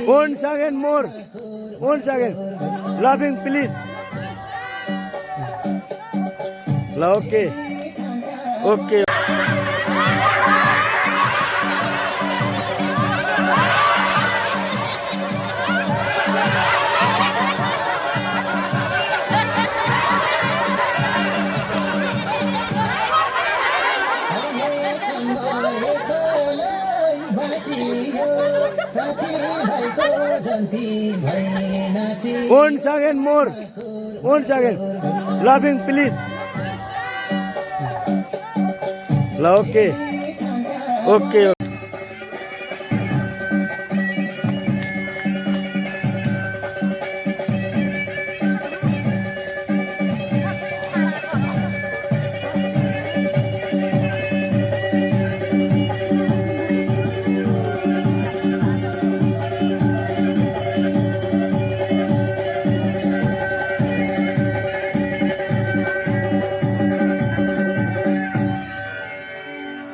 Once again more. Once again. Laughing please. Okay. Okay. Once again more. Once again. Laughing please. Okay. Okay.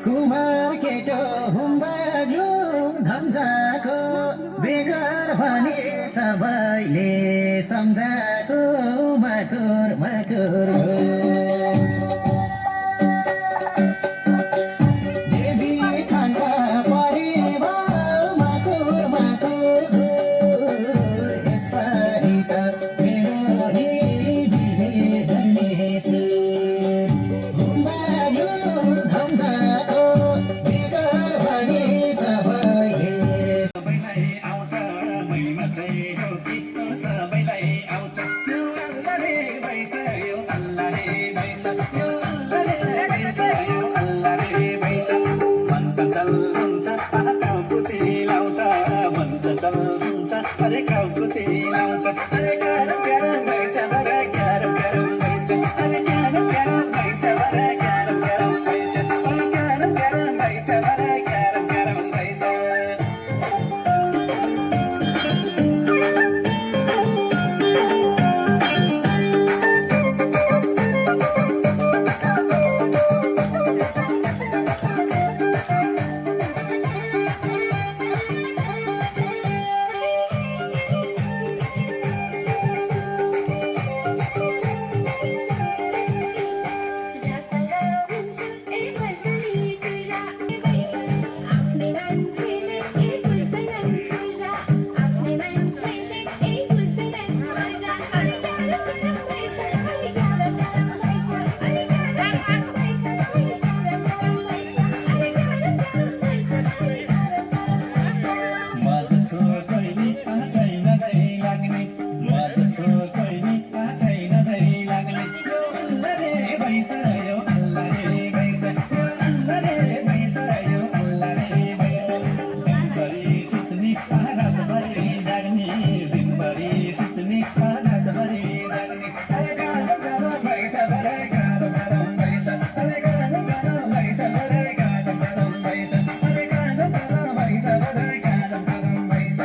Kumar केटो हुम्बाग्लो धम्जाको बेगर भने सबैले सम्झाको मकुर मकुर हो देवी ठान्डा परिवार मकुर मकुर हो यसपालि त मेरो नि बिहे धन्नेछु हुम्बाग्लो धम्जाको बेगर भने सबैले सबैलाई आउँछ मै मात्रै हो कि सबैलाई आउँछ यो अल्लाहले भइस यो अल्लाहले भइस यो अल्लाहले भइस यो अल्लाहले भइस मन चञ्चल हुन्छ टाउकुती लाउँछ मन चञ्चल हुन्छ अरे टाउकुती लाउँछ अरे गाह्रो गाह्रो भइछ बडा गाह्रो गाह्रो भइछ अरे गाह्रो गाह्रो भइछ बडा गाह्रो गाह्रो भइछ अरे गाह्रो गाह्रो भइछ बडा गाह्रो गाह्रो भइछ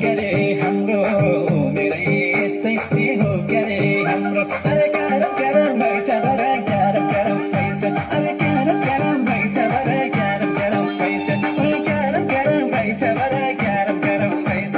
क्यारे हाम्रो मेरै यस्तै हो क्यारे हाम्रो अरे क्यारम क्यारम भइछ बरा क्यारम क्यारम भइछ अरे क्यारम क्यारम भइछ बरा क्यारम क्यारम भइछ अरे क्यारम क्यारम भइछ बरा क्यारम क्यारम भइछ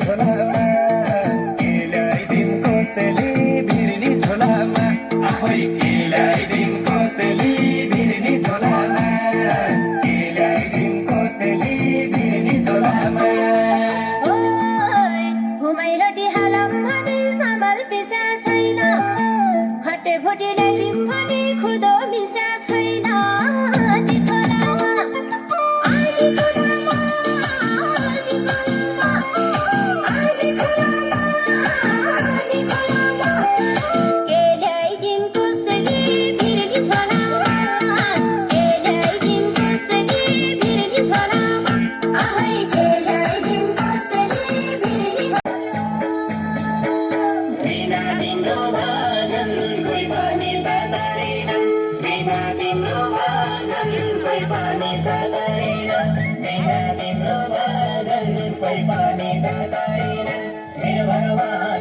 झोलामा केलाइदिन कसैले भिर्नी झोलामा आफै केलाइदिन कसैले भिर्नी झोलामा केलाइदिन कसैले भिर्नी झोलामा घुमाइरटी हालम भने चामल पिसा छैन खटे भोटे ल्याइदिम भने खुदो मिसा छैन बिना तिम्रो भजन कोही पनि तान्दैन बिना तिम्रो भजन कोही पनि तान्दैन बिना तिम्रो भजन कोही पनि तान्दैन मेरो भगवान